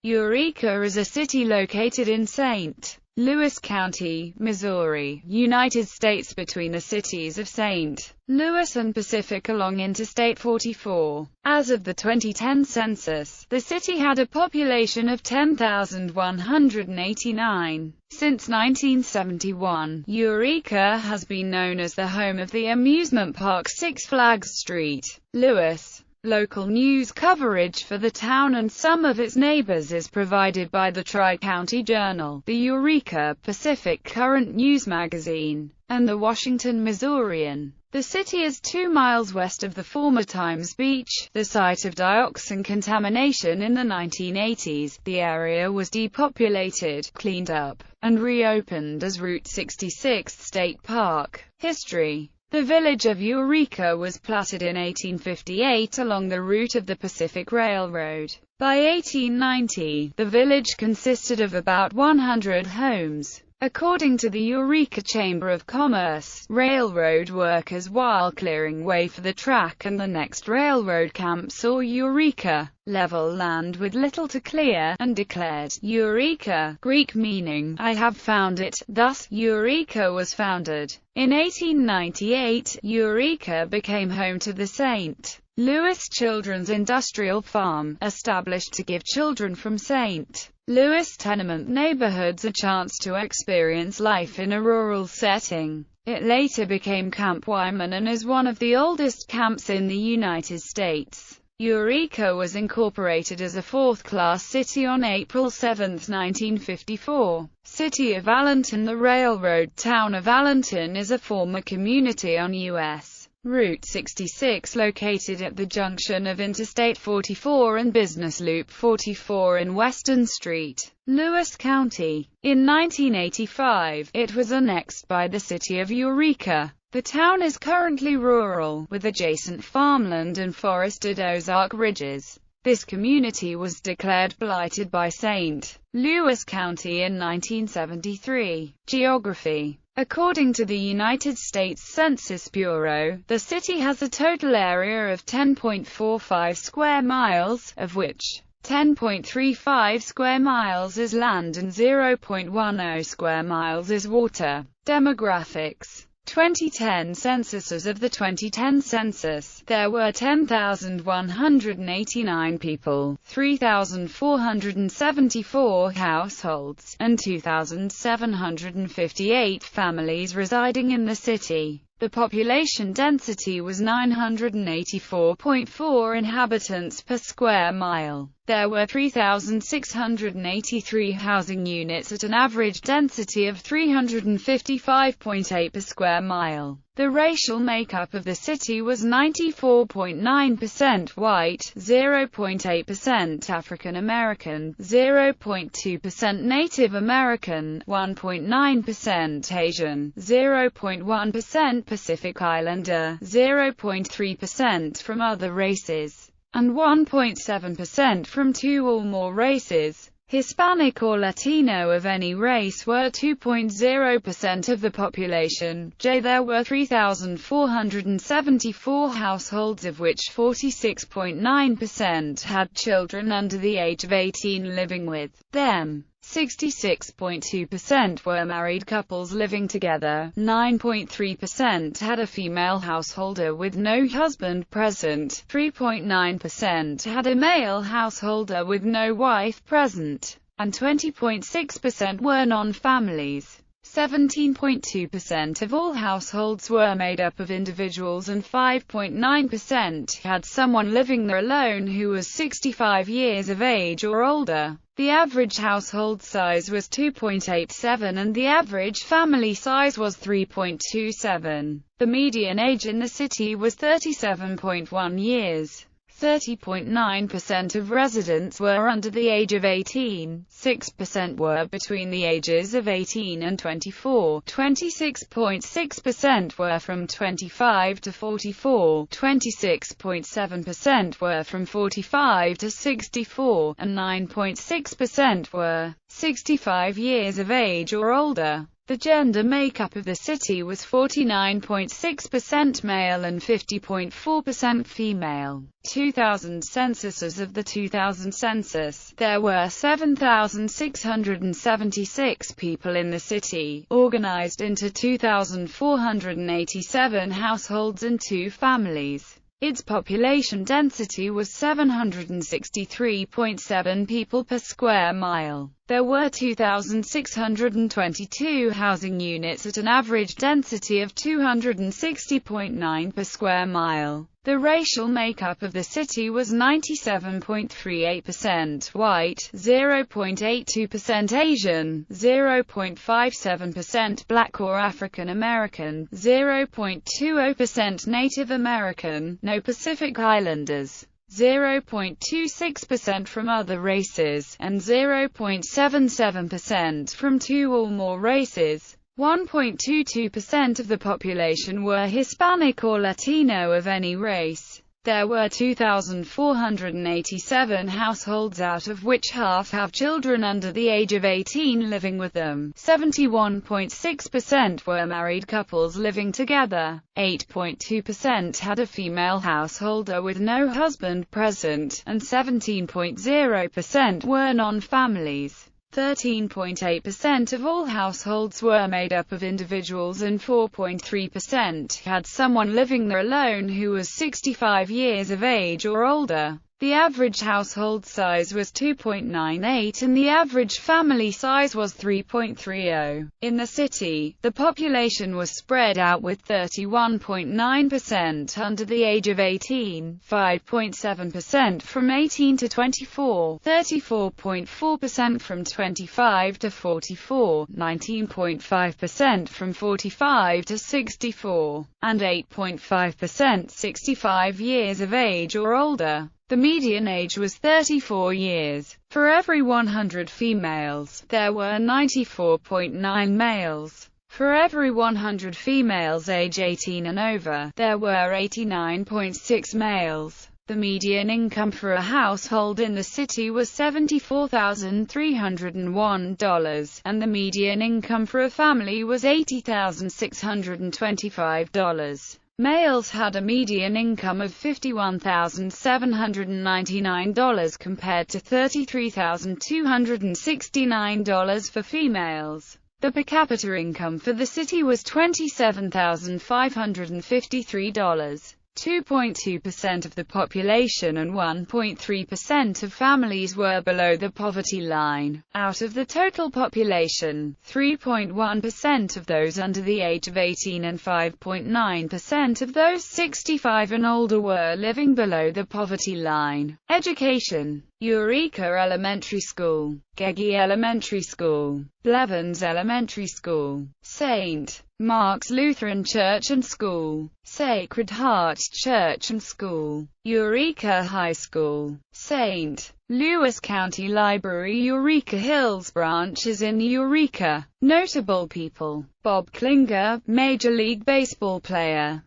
Eureka is a city located in St. Louis County, Missouri, United States between the cities of St. Louis and Pacific along Interstate 44. As of the 2010 census, the city had a population of 10,189. Since 1971, Eureka has been known as the home of the amusement park Six Flags St. Louis. Local news coverage for the town and some of its neighbors is provided by the Tri-County Journal, the Eureka Pacific Current News Magazine, and the Washington Missourian. The city is 2 miles west of the former Times Beach, the site of dioxin contamination in the 1980s. The area was depopulated, cleaned up, and reopened as Route 66 State Park. History. The village of Eureka was platted in 1858 along the route of the Pacific Railroad. By 1890, the village consisted of about 100 homes. According to the Eureka Chamber of Commerce, railroad workers, while clearing way for the track and the next railroad camp, saw Eureka, level land with little to clear, and declared, Eureka, Greek meaning, I have found it. Thus, Eureka was founded. In 1898, Eureka became home to the St. Louis Children's Industrial Farm, established to give children from St. Louis tenement neighborhoods a chance to experience life in a rural setting. It later became Camp Wyman and is one of the oldest camps in the United States. Eureka was incorporated as a fourth-class city on April 7, 1954. City of Allenton. The railroad town of Allenton is a former community on U.S. Route 66 located at the junction of Interstate 44 and Business Loop 44 in Western St. Louis County. In 1985, it was annexed by the city of Eureka. The town is currently rural, with adjacent farmland and forested Ozark Ridges. This community was declared blighted by St. Louis County in 1973. Geography. According to the United States Census Bureau, the city has a total area of 10.45 square miles, of which 10.35 square miles is land and 0.10 square miles is water. Demographics. 2010 census. As of the 2010 census, there were 10,189 people, 3,474 households, and 2,758 families residing in the city. The population density was 984.4 inhabitants per square mile. There were 3,683 housing units at an average density of 355.8 per square mile. The racial makeup of the city was 94.9% white, 0.8% African American, 0.2% Native American, 1.9% Asian, 0.1% Pacific Islander, 0.3% from other races, and 1.7% from 2 or more races. Hispanic or Latino of any race were 2.0% of the population. There were 3,474 households, of which 46.9% had children under the age of 18 living with them. 66.2% were married couples living together, 9.3% had a female householder with no husband present, 3.9% had a male householder with no wife present, and 20.6% were non-families. 17.2% of all households were made up of individuals and 5.9% had someone living there alone who was 65 years of age or older. The average household size was 2.87 and the average family size was 3.27. The median age in the city was 37.1 years. 30.9% of residents were under the age of 18, 6% were between the ages of 18 and 24, 26.6% were from 25 to 44, 26.7% were from 45 to 64, and 9.6% were 65 years of age or older. The gender makeup of the city was 49.6% male and 50.4% female. 2000 census. As of the 2000 census, there were 7,676 people in the city, organized into 2,487 households and 2 families. Its population density was 763.7 people per square mile. There were 2,622 housing units at an average density of 260.9 per square mile. The racial makeup of the city was 97.38% white, 0.82% Asian, 0.57% Black or African American, 0.20% Native American, no Pacific Islanders, 0.26% from other races, and 0.77% from 2 or more races. 1.22% of the population were Hispanic or Latino of any race. There were 2,487 households, out of which half have children under the age of 18 living with them. 71.6% were married couples living together. 8.2% had a female householder with no husband present, and 17.0% were non-families. 13.8% of all households were made up of individuals, and 4.3% had someone living there alone who was 65 years of age or older. The average household size was 2.98 and the average family size was 3.30. In the city, the population was spread out, with 31.9% under the age of 18, 5.7% from 18 to 24, 34.4% from 25 to 44, 19.5% from 45 to 64, and 8.5% 65 years of age or older. The median age was 34 years. For every 100 females, there were 94.9 males. For every 100 females age 18 and over, there were 89.6 males. The median income for a household in the city was $74,301, and the median income for a family was $80,625. Males had a median income of $51,799 compared to $33,269 for females. The per capita income for the city was $27,553. 2.2% of the population and 1.3% of families were below the poverty line. Out of the total population, 3.1% of those under the age of 18 and 5.9% of those 65 and older were living below the poverty line. Education: Eureka Elementary School, Geggy Elementary School, Blevins Elementary School, St. Mark's Lutheran Church and School, Sacred Heart Church and School, Eureka High School, St. Louis County Library. Eureka Hills Branch is in Eureka. Notable people: Bob Klinger, Major League Baseball player.